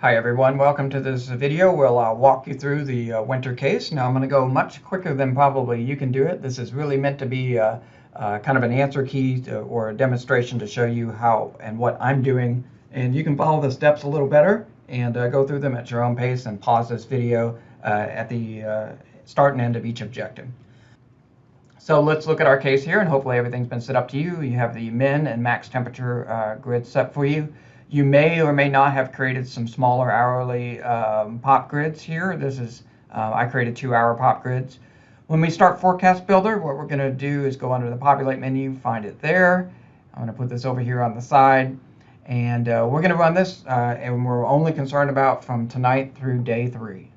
Hi everyone, welcome to this video. We'll walk you through the winter case. Now I'm going to go much quicker than probably you can do it. This is really meant to be kind of an answer key or a demonstration to show you how and what I'm doing. And you can follow the steps a little better and go through them at your own pace and pause this video at the start and end of each objective. So let's look at our case here, and hopefully everything's been set up to you. You have the min and max temperature grid set for you. You may or may not have created some smaller hourly pop grids here. This is, I created 2-hour pop grids. When we start Forecast Builder, what we're going to do is go under the Populate menu, find it there. I'm going to put this over here on the side. And we're going to run this, and we're only concerned about from tonight through day 3.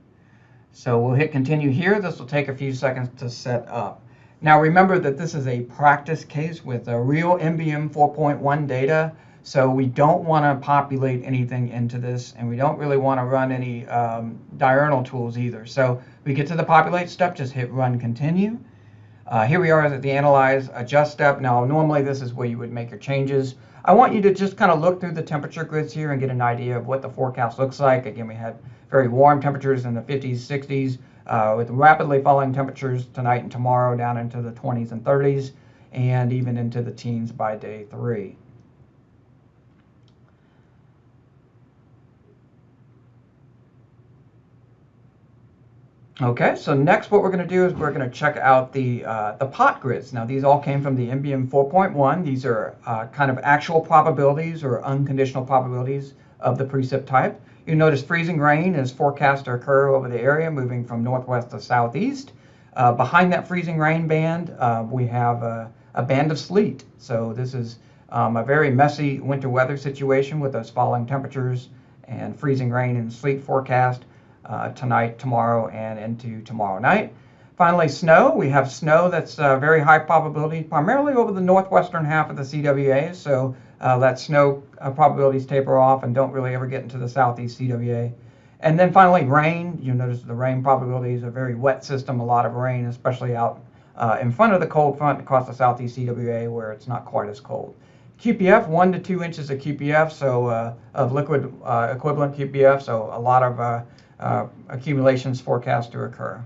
So we'll hit Continue here. This will take a few seconds to set up. Now remember that this is a practice case with a real NBM 4.1 data. So we don't want to populate anything into this, and we don't really want to run any diurnal tools either. So we get to the populate step, just hit run continue. Here we are at the analyze adjust step. Now normally this is where you would make your changes. I want you to just kind of look through the temperature grids here and get an idea of what the forecast looks like. Again, we had very warm temperatures in the 50s, 60s, with rapidly falling temperatures tonight and tomorrow down into the 20s and 30s, and even into the teens by day 3. Okay, so next what we're going to do is we're going to check out the pot grids. Now these all came from the NBM 4.1. These are kind of actual probabilities or unconditional probabilities of the precip type. You notice freezing rain is forecast to occur over the area, moving from northwest to southeast. Behind that freezing rain band, we have a band of sleet. So this is a very messy winter weather situation with those falling temperatures and freezing rain and sleet forecast. Tonight, tomorrow, and into tomorrow night. Finally, snow. We have snow that's very high probability, primarily over the northwestern half of the CWA. So that snow probabilities taper off and don't really ever get into the southeast CWA. And then finally, rain. You'll notice the rain probability is a very wet system, a lot of rain, especially out in front of the cold front across the southeast CWA where it's not quite as cold. QPF, 1 to 2 inches of QPF, so of liquid equivalent QPF, so a lot of accumulations forecast to occur.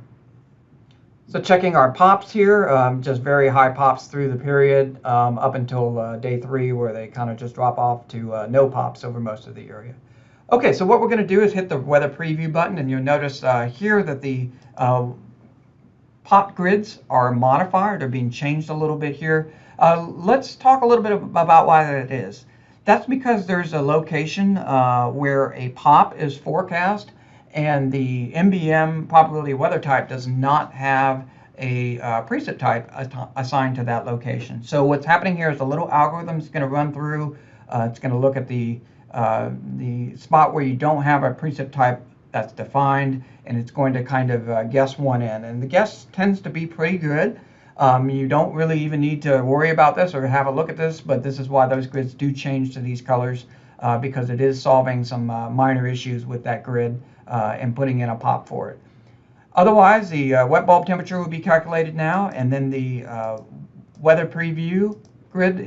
So checking our pops here, just very high pops through the period up until day 3, where they kind of just drop off to no pops over most of the area. Okay, so what we're going to do is hit the weather preview button, and you'll notice here that the pop grids are modified. They're being changed a little bit here. Let's talk a little bit about why that is. That's because there's a location where a pop is forecast, and the NBM probability weather type does not have a precip type assigned to that location. So what's happening here is a little algorithm is going to run through. It's going to look at the spot where you don't have a precip type that's defined, and it's going to kind of guess one in. And the guess tends to be pretty good. You don't really even need to worry about this or have a look at this, but this is why those grids do change to these colors, because it is solving some minor issues with that grid and putting in a pop for it. Otherwise, the wet bulb temperature will be calculated now, and then the weather preview grid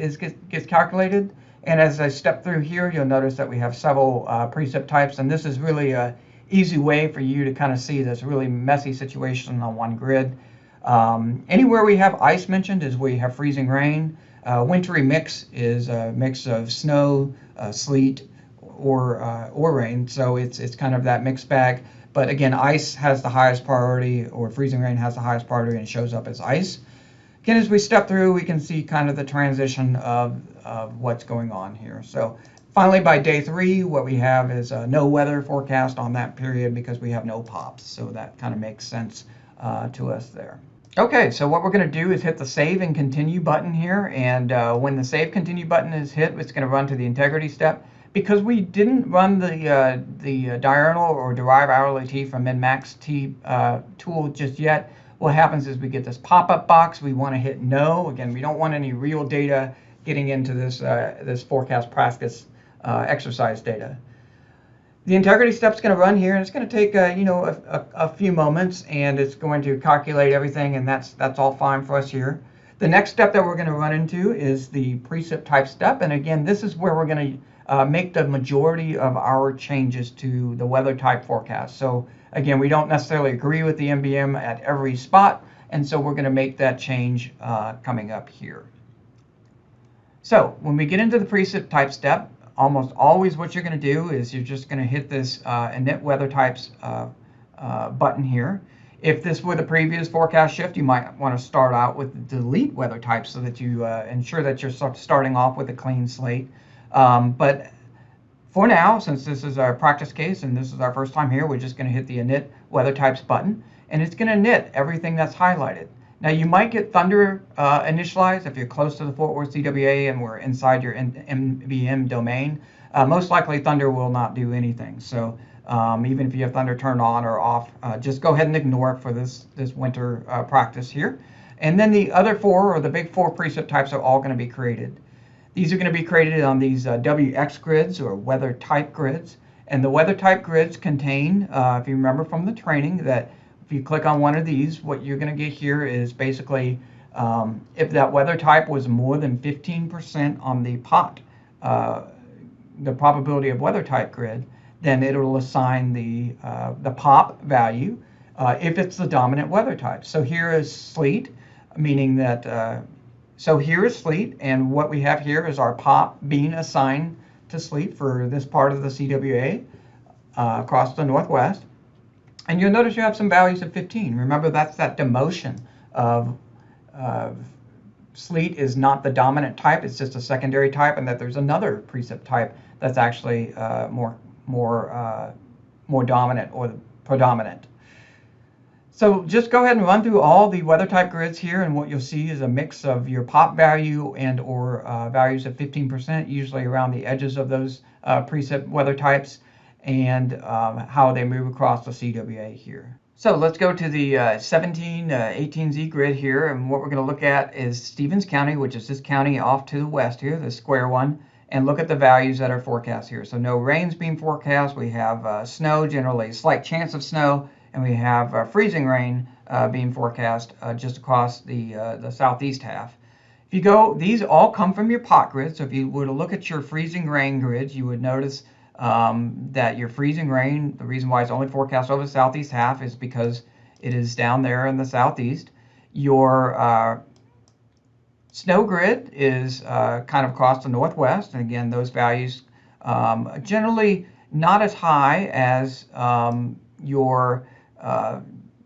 gets calculated. And as I step through here, you'll notice that we have several precip types, and this is really an easy way for you to kind of see this really messy situation on one grid. Anywhere we have ice mentioned is where you have freezing rain. Wintry mix is a mix of snow, sleet, or rain, so it's kind of that mixed bag. But again, ice has the highest priority, or freezing rain has the highest priority, and shows up as ice. Again, as we step through, we can see kind of the transition of what's going on here. So finally, by day 3, what we have is no weather forecast on that period because we have no pops. So that kind of makes sense to us there. Okay, so what we're going to do is hit the Save and Continue button here. And when the Save Continue button is hit, it's going to run to the integrity step. Because we didn't run the diurnal or derive hourly T from min-max T tool just yet, what happens is we get this pop-up box. We want to hit No. Again, we don't want any real data getting into this this forecast practice exercise data. The integrity step's going to run here, and it's going to take a few moments, and it's going to calculate everything, and that's all fine for us here. The next step that we're going to run into is the precip type step, and again, this is where we're going to make the majority of our changes to the weather type forecast. So again, we don't necessarily agree with the MBM at every spot, and so we're going to make that change coming up here. So when we get into the precip type step, almost always what you're going to do is you're just going to hit this init weather types button here. If this were the previous forecast shift, you might want to start out with delete weather types so that you ensure that you're starting off with a clean slate. But for now, since this is our practice case and this is our first time here, we're just going to hit the init weather types button, and it's going to init everything that's highlighted. Now you might get thunder initialized if you're close to the Fort Worth CWA and we're inside your MBM domain. Most likely thunder will not do anything. So even if you have thunder turned on or off, just go ahead and ignore it for this winter practice here. And then the other four, or the big four precip types, are all going to be created. These are going to be created on these WX grids, or weather type grids. And the weather type grids contain, if you remember from the training, that if you click on one of these, what you're going to get here is basically if that weather type was more than 15% on the POT, the probability of weather type grid, then it'll assign the POP value if it's the dominant weather type. So here is sleet, meaning that, so here is sleet, and what we have here is our POP being assigned to sleet for this part of the CWA across the Northwest. And you'll notice you have some values of 15. Remember, that's that demotion of sleet is not the dominant type, it's just a secondary type, and that there's another precip type that's actually more dominant or predominant. So just go ahead and run through all the weather type grids here, and what you'll see is a mix of your POP value and or values of 15%, usually around the edges of those precip weather types, and how they move across the CWA here. So let's go to the 18Z grid here, and what we're going to look at is Stevens County, which is this county off to the west here, the square one, and look at the values that are forecast here. So no rain's being forecast, we have snow, generally slight chance of snow, and we have freezing rain being forecast just across the southeast half. If you go, these all come from your POT grid, so if you were to look at your freezing rain grids, you would notice that your freezing rain, the reason why it's only forecast over the southeast half is because it is down there in the southeast. Your snow grid is kind of across the northwest, and again, those values generally not as high as your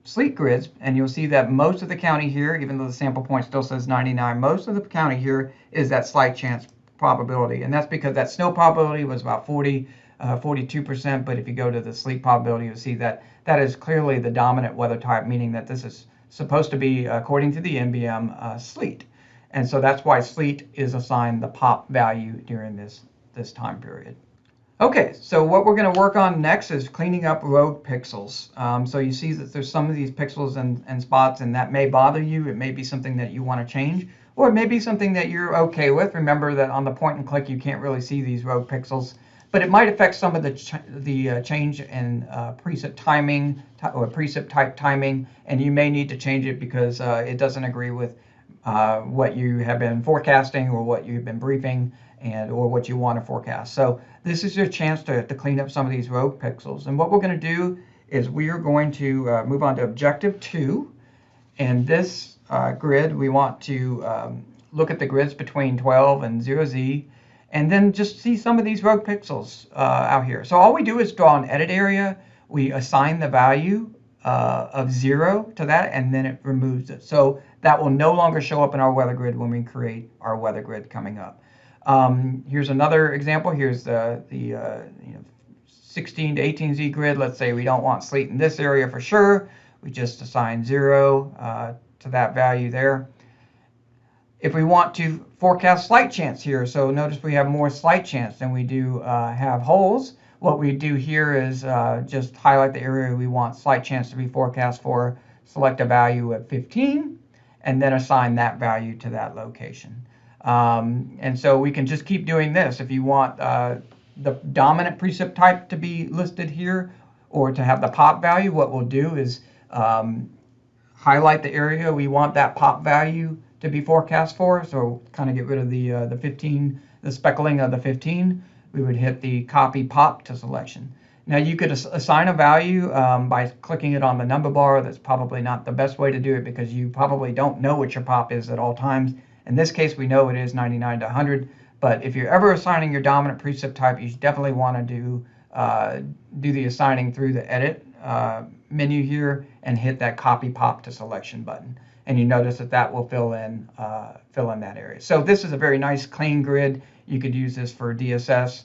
sleet grids, and you'll see that most of the county here, even though the sample point still says 99, most of the county here is that slight chance probability, and that's because that snow probability was about 42%, but if you go to the sleet probability, you'll see that that is clearly the dominant weather type, meaning that this is supposed to be, according to the MBM, sleet. And so that's why sleet is assigned the POP value during this time period. Okay, so what we're going to work on next is cleaning up rogue pixels. So you see that there's some of these pixels and spots, and that may bother you. It may be something that you want to change, or it may be something that you're okay with. Remember that on the point and click, you can't really see these rogue pixels, but it might affect some of the change in precip timing or precip type timing, and you may need to change it because it doesn't agree with what you have been forecasting or what you've been briefing and or what you want to forecast. So this is your chance to clean up some of these rogue pixels. And what we're going to do is we are going to move on to objective 2. And this grid, we want to look at the grids between 12 and 0Z, and then just see some of these rogue pixels out here. So all we do is draw an edit area. We assign the value of 0 to that, and then it removes it. So that will no longer show up in our weather grid when we create our weather grid coming up. Here's another example. Here's the 16 to 18Z grid. Let's say we don't want sleet in this area for sure. We just assign 0 to that value there. If we want to forecast slight chance here, so notice we have more slight chance than we do have holes. What we do here is just highlight the area we want slight chance to be forecast for, select a value of 15, and then assign that value to that location. And so we can just keep doing this. If you want the dominant precip type to be listed here, or to have the POP value, what we'll do is highlight the area we want that POP value to be forecast for. So kind of get rid of the 15, the speckling of the 15. we would hit the copy pop to selection. Now you could assign a value by clicking it on the number bar. That's probably not the best way to do it because you probably don't know what your pop is at all times. In this case, we know it is 99 to 100. But if you're ever assigning your dominant precip type, you definitely want to do the assigning through the edit menu here and hit that copy pop to selection button. And you notice that that will fill in that area. So this is a very nice clean grid. You could use this for DSS.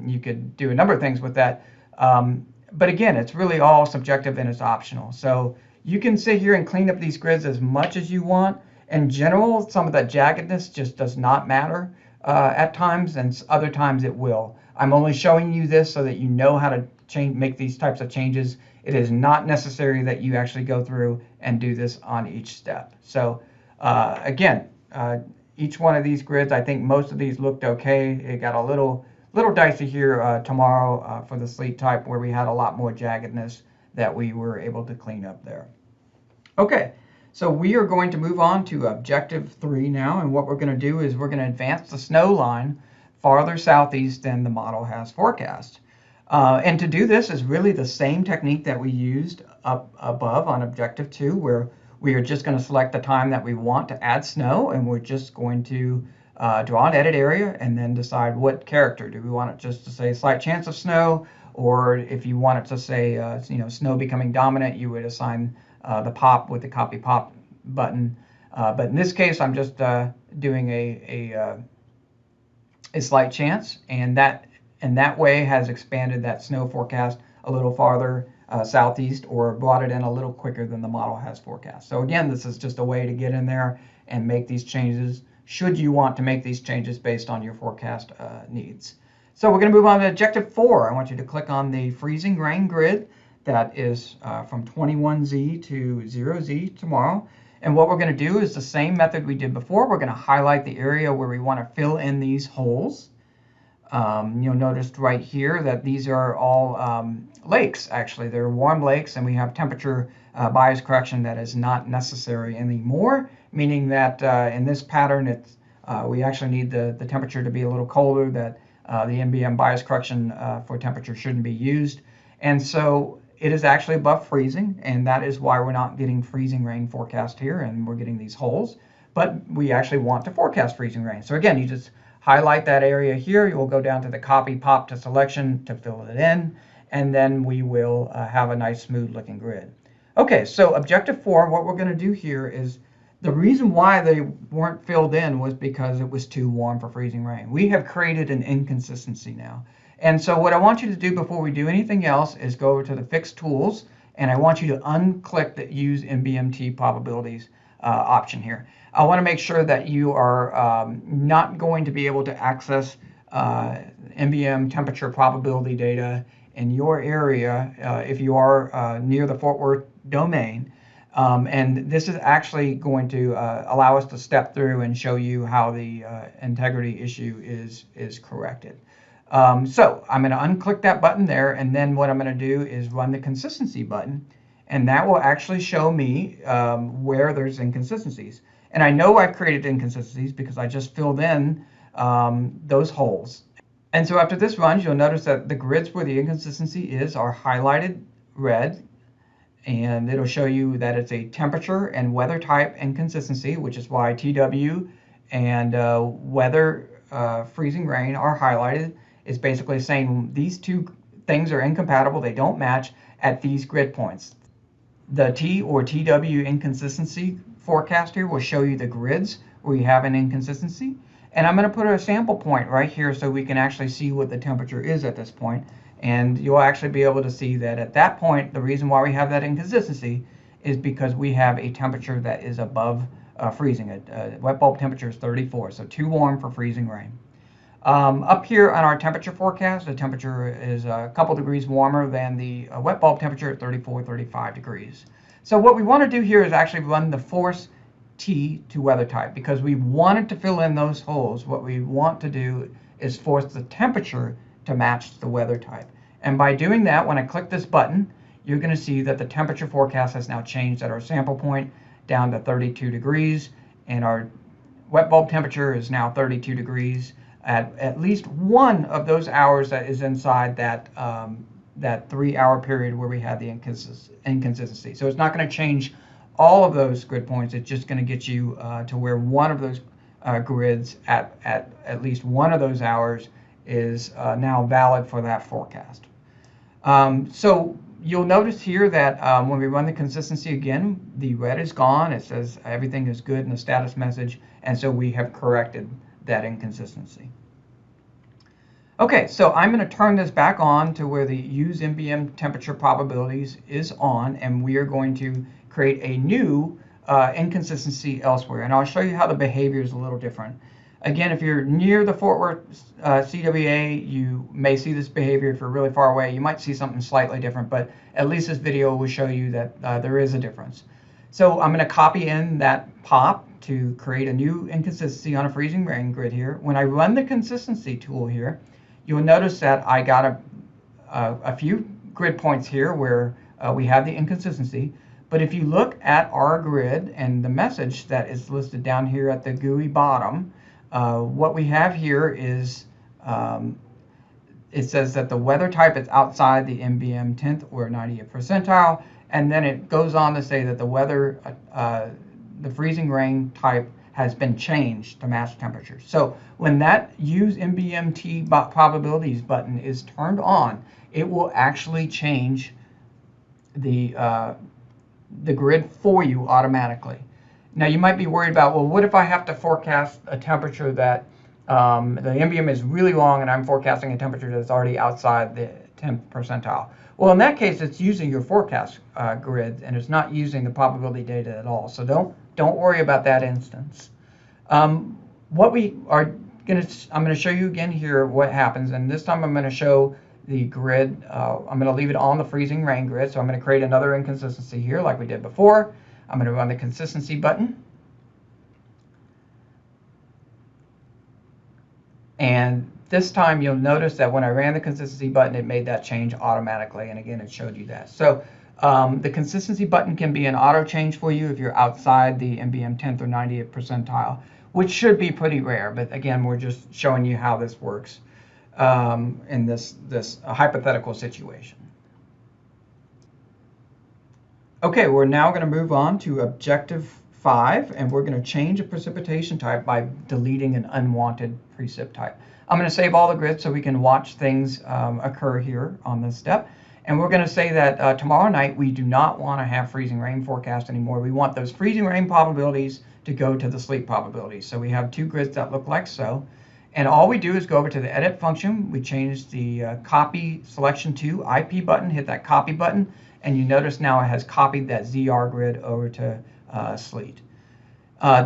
You could do a number of things with that. But again, it's really all subjective and it's optional. So you can sit here and clean up these grids as much as you want. In general, some of that jaggedness just does not matter at times, and other times it will. I'm only showing you this so that you know how to make these types of changes. It is not necessary that you actually go through and do this on each step. So again, each one of these grids, I think most of these looked okay. It got a little dicey here tomorrow for the sleep type, where we had a lot more jaggedness that we were able to clean up there. Okay, so we are going to move on to objective 3 now, and what we're going to do is we're going to advance the snow line farther southeast than the model has forecast. And to do this is really the same technique that we used up above on objective 2, where we are just going to select the time that we want to add snow, and we're just going to draw an edit area and then decide what character. Do we want it just to say slight chance of snow, or if you want it to say snow becoming dominant, you would assign the pop with the copy pop button. But in this case, I'm just doing a slight chance, and that way has expanded that snow forecast a little farther southeast, or brought it in a little quicker than the model has forecast. So again, this is just a way to get in there and make these changes should you want to make these changes based on your forecast needs. So we're going to move on to objective 4. I want you to click on the freezing rain grid that is from 21Z to 0Z tomorrow. And what we're going to do is the same method we did before. We're going to highlight the area where we want to fill in these holes. You'll notice right here that these are all lakes, actually. They're warm lakes, and we have temperature bias correction that is not necessary anymore, meaning that in this pattern, we actually need the temperature to be a little colder, that the NBM bias correction for temperature shouldn't be used. And so it is actually above freezing, and that is why we're not getting freezing rain forecast here, and we're getting these holes. But we actually want to forecast freezing rain. So again, you just highlight that area here. You will go down to the copy pop to selection to fill it in, and then we will have a nice smooth looking grid. Okay, so objective 4, what we're going to do here is, the reason why they weren't filled in was because it was too warm for freezing rain. We have created an inconsistency now. And so what I want you to do before we do anything else is go over to the Fix Tools, and I want you to unclick the Use NBMT Probabilities option here. I want to make sure that you are not going to be able to access NBM temperature probability data in your area if you are near the Fort Worth domain. And this is actually going to allow us to step through and show you how the integrity issue is corrected. So I'm going to unclick that button there, and then what I'm going to do is run the consistency button, and that will actually show me where there's inconsistencies. And I know I've created inconsistencies because I just filled in those holes. And so after this runs, you'll notice that the grids where the inconsistency is are highlighted red, and it'll show you that it's a temperature and weather type inconsistency, which is why TW and weather freezing rain are highlighted. It's basically saying these two things are incompatible, they don't match at these grid points. The T or TW inconsistency forecast here will show you the grids where you have an inconsistency. And I'm going to put a sample point right here so we can actually see what the temperature is at this point. And you'll actually be able to see that at that point, the reason why we have that inconsistency is because we have a temperature that is above freezing. Wet bulb temperature is 34, so too warm for freezing rain. Up here on our temperature forecast, the temperature is a couple degrees warmer than the wet bulb temperature at 34, 35 degrees. So what we want to do here is actually run the force T to weather type, because we wanted to fill in those holes. What we want to do is force the temperature to match the weather type. And by doing that, when I click this button, you're going to see that the temperature forecast has now changed at our sample point down to 32 degrees, and our wet bulb temperature is now 32 degrees. at least one of those hours that is inside that that 3-hour period where we had the inconsistency. So it's not going to change all of those grid points. It's just going to get you to where one of those grids at least one of those hours is now valid for that forecast. So you'll notice here that when we run the consistency again, the red is gone. It says everything is good in the status message, and so we have corrected that inconsistency. Okay, so I'm going to turn this back on to where the use NBM temperature probabilities is on, and we are going to create a new inconsistency elsewhere, and I'll show you how the behavior is a little different. Again, if you're near the Fort Worth CWA, you may see this behavior. If you're really far away, you might see something slightly different, but at least this video will show you that there is a difference. So I'm going to copy in that pop to create a new inconsistency on a freezing rain grid here. When I run the consistency tool here, you'll notice that I got a few grid points here where we have the inconsistency. But if you look at our grid and the message that is listed down here at the GUI bottom, what we have here is it says that the weather type is outside the NBM 10th or 90th percentile, and then it goes on to say that the weather, the freezing rain type has been changed to match temperature. So when that use NBMT probabilities button is turned on, it will actually change the grid for you automatically. Now you might be worried about, well, what if I have to forecast a temperature that the NBM is really long and I'm forecasting a temperature that's already outside the 10th percentile? Well, in that case, it's using your forecast grid and it's not using the probability data at all. So don't worry about that instance. What we are I'm going to show you again here what happens, and this time I'm going to show the grid. I'm going to leave it on the freezing rain grid, so I'm going to create another inconsistency here like we did before. I'm going to run the consistency button. And this time you'll notice that when I ran the consistency button, it made that change automatically. And again, it showed you that. So the consistency button can be an auto change for you if you're outside the NBM 10th or 90th percentile, which should be pretty rare. But again, we're just showing you how this works in this hypothetical situation. Okay, we're now going to move on to objective 5, and we're going to change a precipitation type by deleting an unwanted precip type. I'm going to save all the grids so we can watch things occur here on this step. And we're going to say that tomorrow night we do not want to have freezing rain forecast anymore. We want those freezing rain probabilities to go to the sleet probabilities. So we have two grids that look like so. And all we do is go over to the edit function. We change the copy selection to IP button, hit that copy button, and you notice now it has copied that ZR grid over to sleet.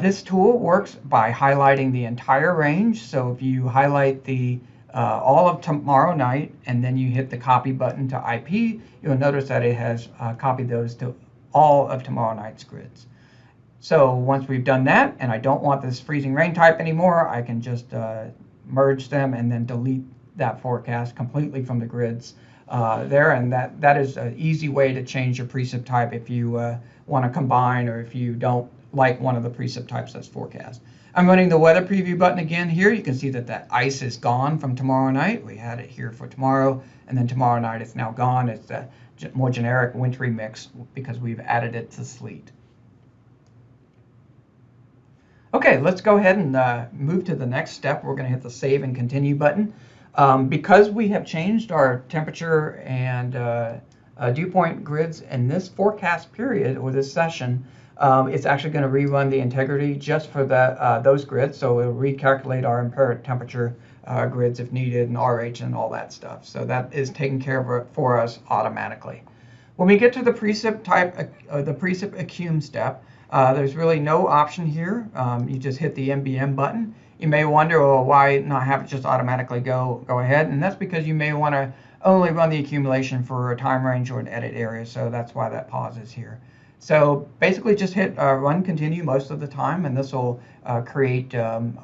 This tool works by highlighting the entire range. So if you highlight the all of tomorrow night and then you hit the copy button to IP, you'll notice that it has copied those to all of tomorrow night's grids. So once we've done that, and I don't want this freezing rain type anymore, I can just merge them and then delete that forecast completely from the grids there. And that is an easy way to change your precip type if you want to combine or if you don't like one of the precip types that's forecast. I'm running the weather preview button again here. You can see that that ice is gone from tomorrow night. We had it here for tomorrow, and then tomorrow night it's now gone. It's a more generic wintry mix because we've added it to sleet. Okay, let's go ahead and move to the next step. We're going to hit the Save and Continue button. Because we have changed our temperature and dew point grids in this forecast period or this session, it's actually going to rerun the integrity just for those grids. So it'll recalculate our impaired temperature grids if needed and RH and all that stuff. So that is taken care of for us automatically. When we get to the precip type, the precip accum step, there's really no option here. You just hit the NBM button. You may wonder, well, why not have it just automatically go ahead? And that's because you may want to only run the accumulation for a time range or an edit area. So that's why that pause is here. So basically just hit run continue most of the time, and this will create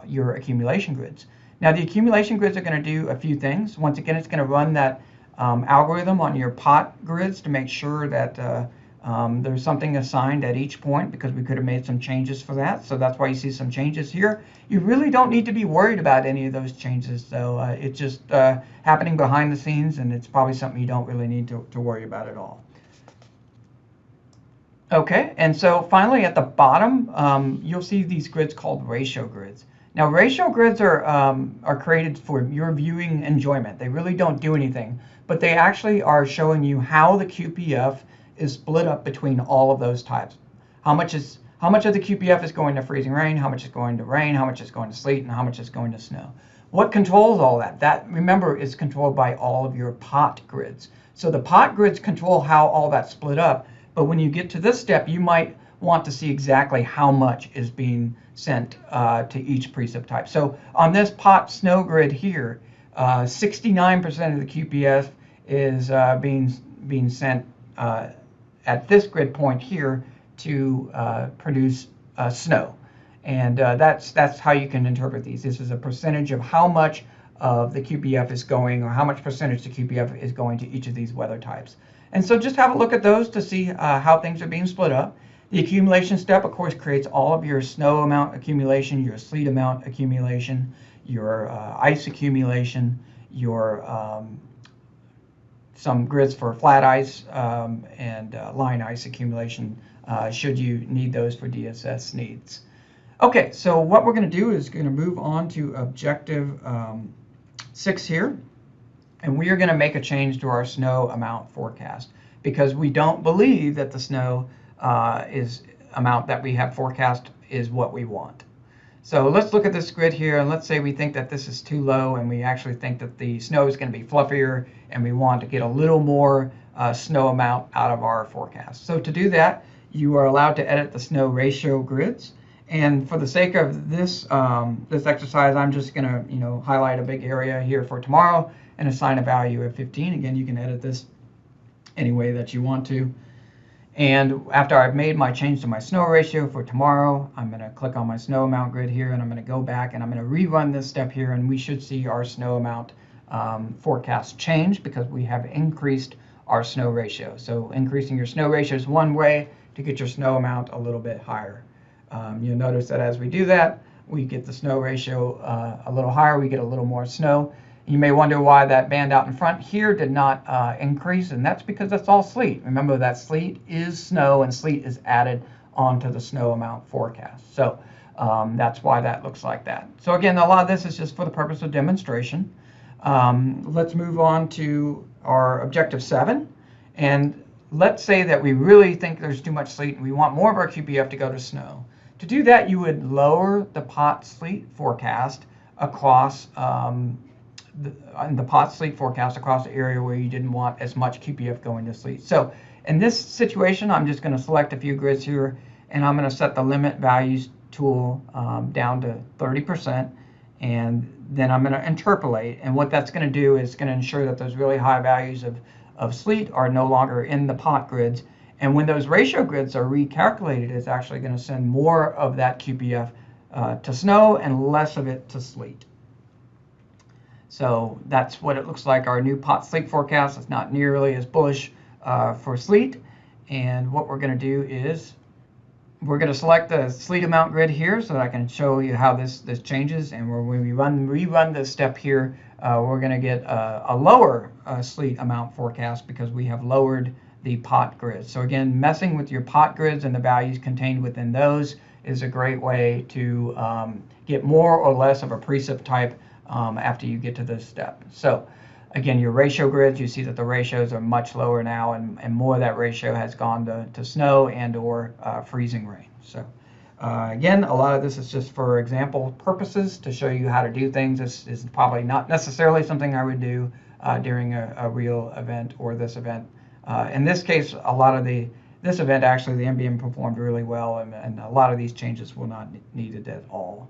your accumulation grids. Now the accumulation grids are going to do a few things. Once again, it's going to run that algorithm on your pot grids to make sure that There's something assigned at each point because we could have made some changes for that. So that's why you see some changes here. You really don't need to be worried about any of those changes, though. It's just happening behind the scenes, and it's probably something you don't really need to worry about at all. Okay, and so finally at the bottom, you'll see these grids called ratio grids. Now, ratio grids are created for your viewing enjoyment. They really don't do anything, but they actually are showing you how the QPF is split up between all of those types. How much of the QPF is going to freezing rain, how much is going to rain, how much is going to sleet, and how much is going to snow. What controls all that? That, remember, is controlled by all of your pot grids. So the pot grids control how all that's split up, but when you get to this step, you might want to see exactly how much is being sent to each precip type. So on this pot snow grid here, 69% of the QPF is being sent at this grid point here to produce snow. And that's how you can interpret these. This is a percentage of how much of the QPF is going, or how much percentage the QPF is going to each of these weather types. And so just have a look at those to see how things are being split up. The accumulation step, of course, creates all of your snow amount accumulation, your sleet amount accumulation, your ice accumulation, your some grids for flat ice and line ice accumulation, should you need those for DSS needs. Okay, so what we're going to do is going to move on to objective 6 here, and we are going to make a change to our snow amount forecast because we don't believe that the snow amount that we have forecast is what we want. So let's look at this grid here, and let's say we think that this is too low, and we actually think that the snow is going to be fluffier, and we want to get a little more snow amount out of our forecast. So to do that, you are allowed to edit the snow ratio grids. And for the sake of this this exercise, I'm just going to highlight a big area here for tomorrow and assign a value of 15. Again, you can edit this any way that you want to. And after I've made my change to my snow ratio for tomorrow, I'm going to click on my snow amount grid here, and I'm going to go back and I'm going to rerun this step here, and we should see our snow amount forecast change because we have increased our snow ratio. So increasing your snow ratio is one way to get your snow amount a little bit higher. You'll notice that as we do that, we get the snow ratio a little higher, we get a little more snow. You may wonder why that band out in front here did not increase, and that's because that's all sleet. Remember that sleet is snow, and sleet is added onto the snow amount forecast. So that's why that looks like that. So again, a lot of this is just for the purpose of demonstration. Let's move on to our objective 7. And let's say that we really think there's too much sleet and we want more of our QPF to go to snow. To do that, you would lower the pot sleet forecast across the pot sleet forecast across the area where you didn't want as much QPF going to sleet. So in this situation, I'm just going to select a few grids here, and I'm going to set the limit values tool down to 30%, and then I'm going to interpolate. And what that's going to do is going to ensure that those really high values of sleet are no longer in the pot grids. And when those ratio grids are recalculated, it's actually going to send more of that QPF to snow and less of it to sleet. So that's what it looks like. Our new pot sleet forecast is not nearly as bullish for sleet. And what we're going to do is we're going to select the sleet amount grid here so that I can show you how this changes. And when we rerun this step here, we're going to get a lower sleet amount forecast because we have lowered the pot grids. So again, messing with your pot grids and the values contained within those is a great way to get more or less of a precip type after you get to this step. So again, your ratio grids, you see that the ratios are much lower now, and more of that ratio has gone to snow and or freezing rain. So again, a lot of this is just for example purposes to show you how to do things. This is probably not necessarily something I would do during a real event or this event. In this case, a lot of this event actually the NBM performed really well, and a lot of these changes will not needed at all.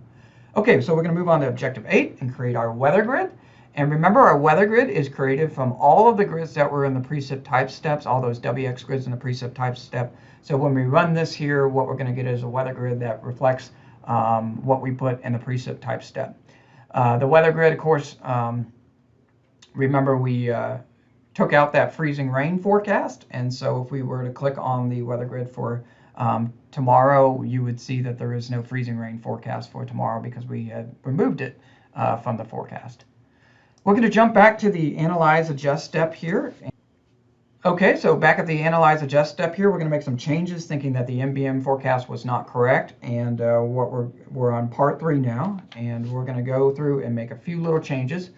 Okay, so we're going to move on to objective 8 and create our weather grid. And remember, our weather grid is created from all of the grids that were in the precip type steps, all those WX grids in the precip type step. So when we run this here, what we're going to get is a weather grid that reflects what we put in the precip type step. The weather grid, of course, remember we took out that freezing rain forecast. And so if we were to click on the weather grid for tomorrow, you would see that there is no freezing rain forecast for tomorrow because we had removed it from the forecast. We're going to jump back to the Analyze Adjust step here. Okay, so back at the Analyze Adjust step here, we're going to make some changes thinking that the NBM forecast was not correct. And we're on part 3 now, and we're going to go through and make a few little changes.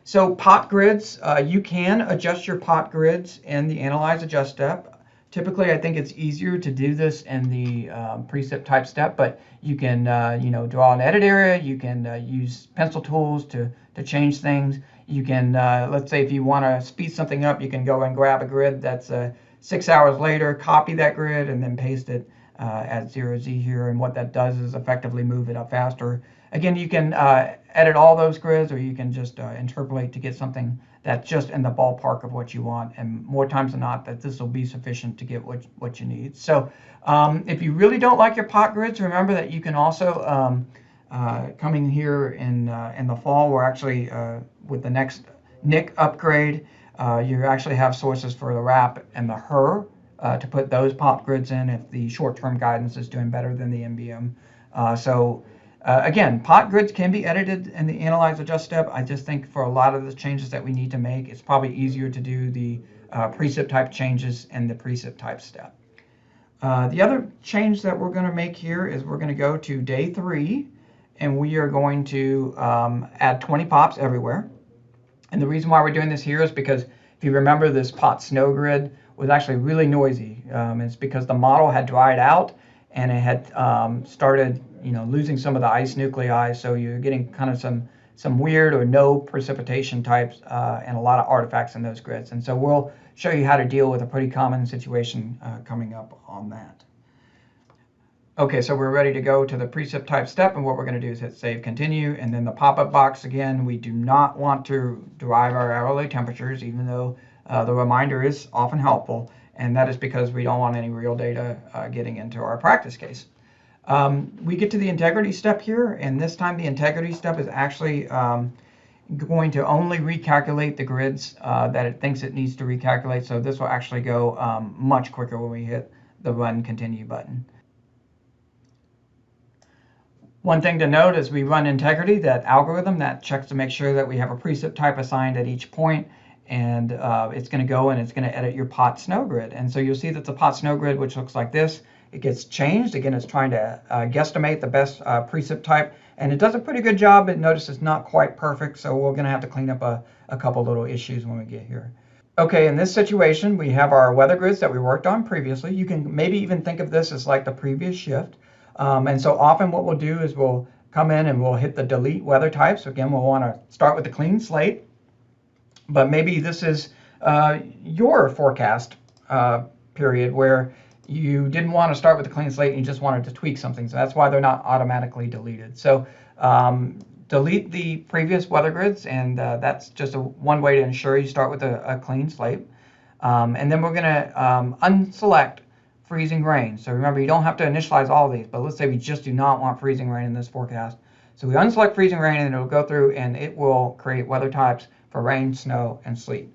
So pot grids, you can adjust your pot grids in the Analyze Adjust step. Typically, I think it's easier to do this in the precip type step, but you can draw an edit area. You can use pencil tools to change things. You can, let's say if you want to speed something up, you can go and grab a grid that's 6 hours later, copy that grid, and then paste it at 0Z here. And what that does is effectively move it up faster. Again, you can edit all those grids, or you can just interpolate to get something that's just in the ballpark of what you want. And more times than not, that this will be sufficient to get what you need. So if you really don't like your pot grids, remember that you can also, coming here in the fall, we're actually, with the next NIC upgrade, you actually have sources for the RAP and the HER to put those pot grids in if the short-term guidance is doing better than the NBM. Again, pot grids can be edited in the Analyze Adjust step. I just think for a lot of the changes that we need to make, it's probably easier to do the precip type changes in the precip type step. The other change that we're going to make here is we're going to go to day 3, and we are going to add 20 pops everywhere. And the reason why we're doing this here is because if you remember, this pot snow grid was actually really noisy. It's because the model had dried out and it had started losing some of the ice nuclei, so you're getting kind of some weird or no precipitation types and a lot of artifacts in those grids. And so we'll show you how to deal with a pretty common situation coming up on that. Okay, so we're ready to go to the precip type step, and what we're going to do is hit Save Continue, and then the pop-up box again. We do not want to derive our hourly temperatures, even though the reminder is often helpful, and that is because we don't want any real data getting into our practice case. We get to the integrity step here, and this time the integrity step is actually going to only recalculate the grids that it thinks it needs to recalculate, so this will actually go much quicker when we hit the Run Continue button. One thing to note as we run integrity, that algorithm that checks to make sure that we have a precip type assigned at each point, and it's going to go and it's going to edit your pot snow grid. And so you'll see that the pot snow grid, which looks like this, it gets changed. Again, it's trying to guesstimate the best precip type, and it does a pretty good job, but notice it's not quite perfect, so we're going to have to clean up a couple little issues when we get here. Okay, in this situation, we have our weather grids that we worked on previously. You can maybe even think of this as like the previous shift. And so often what we'll do is we'll come in and we'll hit the delete weather types. Again, we'll want to start with a clean slate, but maybe this is your forecast period where you didn't want to start with a clean slate and you just wanted to tweak something. So that's why they're not automatically deleted. So delete the previous weather grids, and that's just one way to ensure you start with a clean slate. And then we're going to unselect freezing rain. So remember, you don't have to initialize all of these, but let's say we just do not want freezing rain in this forecast. So we unselect freezing rain, and it'll go through and it will create weather types for rain, snow, and sleet.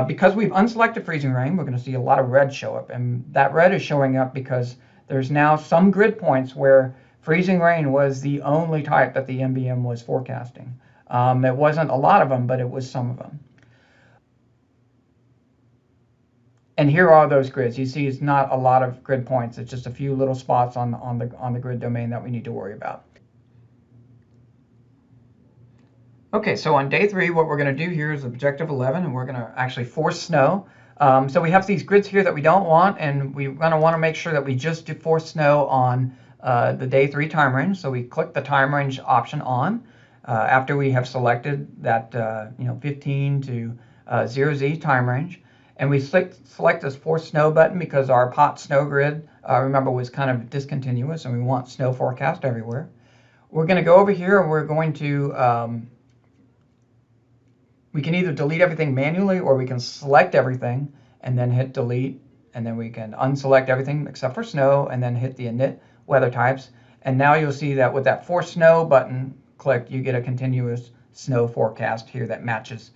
Because we've unselected freezing rain, we're going to see a lot of red show up, and that red is showing up because there's now some grid points where freezing rain was the only type that the NBM was forecasting. It wasn't a lot of them, but it was some of them. And here are those grids. You see it's not a lot of grid points. It's just a few little spots on the grid domain that we need to worry about. Okay, so on day 3, what we're going to do here is objective 11, and we're going to actually force snow. So we have these grids here that we don't want, and we're going to want to make sure that we just do force snow on the day 3 time range. So we click the time range option on after we have selected that 15 to 0Z time range. And we select this Force Snow button because our pot snow grid, remember, was kind of discontinuous, and we want snow forecast everywhere. We're going to go over here, and we're going to, we can either delete everything manually, or we can select everything and then hit delete, and then we can unselect everything except for snow and then hit the init weather types. And now you'll see that with that Force Snow button clicked, you get a continuous snow forecast here that matches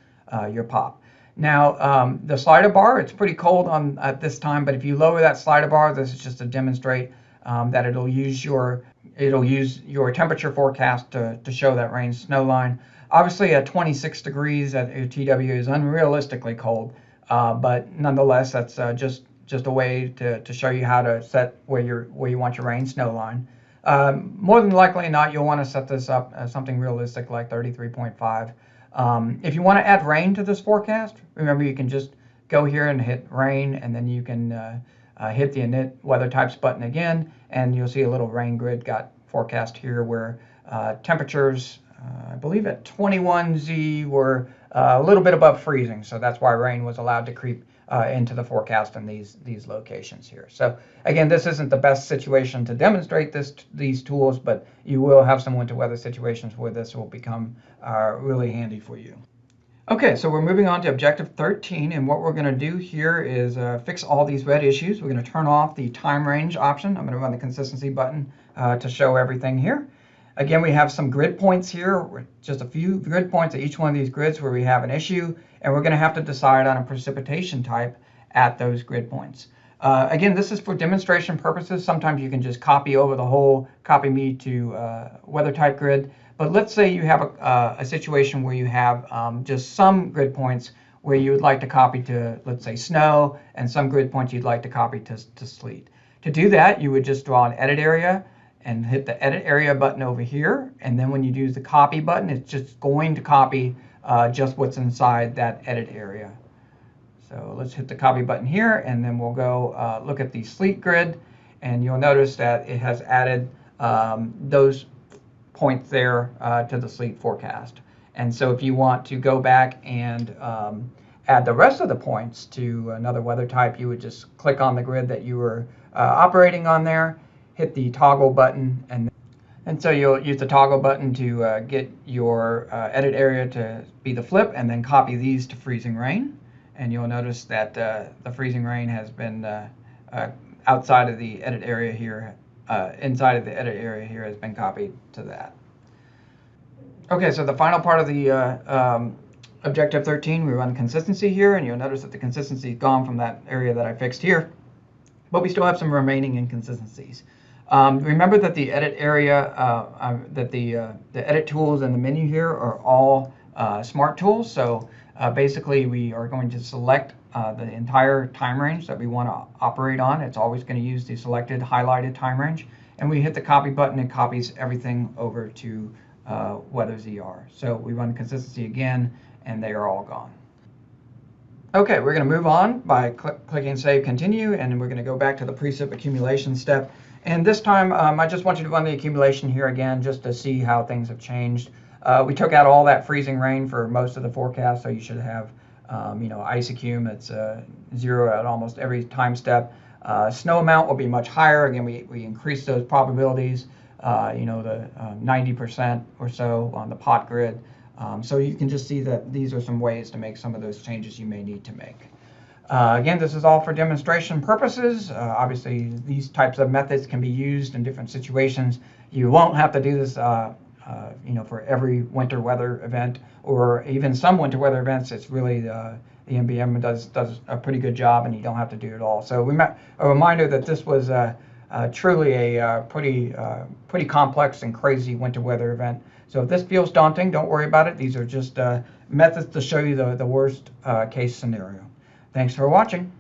your pop. Now, the slider bar, it's pretty cold at this time, but if you lower that slider bar, this is just to demonstrate that it'll use your temperature forecast to show that rain snow line. Obviously, at 26 degrees at TW is unrealistically cold, but nonetheless, that's just a way to show you how to set where you want your rain snow line. More than likely not, you'll want to set this up as something realistic like 33.5. If you want to add rain to this forecast, remember you can just go here and hit rain, and then you can hit the init weather types button again, and you'll see a little rain grid got forecast here where temperatures, I believe at 21Z, were a little bit above freezing, so that's why rain was allowed to creep into the forecast in these locations here. So again, this isn't the best situation to demonstrate these tools, but you will have some winter weather situations where this will become really handy for you. Okay, so we're moving on to objective 13, and what we're going to do here is fix all these red issues. We're going to turn off the time range option. I'm going to run the consistency button to show everything here. Again, we have some grid points here, just a few grid points at each one of these grids where we have an issue, and we're going to have to decide on a precipitation type at those grid points. Again, this is for demonstration purposes. Sometimes you can just copy over the whole copy me to weather type grid. But let's say you have a situation where you have just some grid points where you would like to copy to, let's say, snow, and some grid points you'd like to copy to sleet. To do that, you would just draw an edit area and hit the edit area button over here. And then when you use the copy button, it's just going to copy just what's inside that edit area. So let's hit the copy button here, and then we'll go look at the sleet grid, and you'll notice that it has added those points there to the sleet forecast. And so if you want to go back and add the rest of the points to another weather type, you would just click on the grid that you were operating on there, hit the toggle button, and so you'll use the toggle button to get your edit area to be the flip, and then copy these to freezing rain. And you'll notice that the freezing rain has been outside of the edit area here, inside of the edit area here has been copied to that. Okay, so the final part of the objective 13, we run consistency here, and you'll notice that the consistency is gone from that area that I fixed here, but we still have some remaining inconsistencies. Remember that the edit area, that the edit tools in the menu here are all smart tools. So basically, we are going to select the entire time range that we want to operate on. It's always going to use the selected highlighted time range, and we hit the copy button. It copies everything over to weather ZR. So we run consistency again, and they are all gone. Okay, we're going to move on by clicking Save Continue, and we're going to go back to the precip accumulation step. And this time, I just want you to run the accumulation here again just to see how things have changed. We took out all that freezing rain for most of the forecast, so you should have ice accum that's 0 at almost every time step. Snow amount will be much higher. Again, we increased those probabilities, the 90% or so on the pot grid. So you can just see that these are some ways to make some of those changes you may need to make. Again, this is all for demonstration purposes. Obviously, these types of methods can be used in different situations. You won't have to do this for every winter weather event, or even some winter weather events. It's really the NBM does a pretty good job, and you don't have to do it all. So a reminder that this was truly a pretty complex and crazy winter weather event. So if this feels daunting, don't worry about it. These are just methods to show you the worst case scenario. Thanks for watching.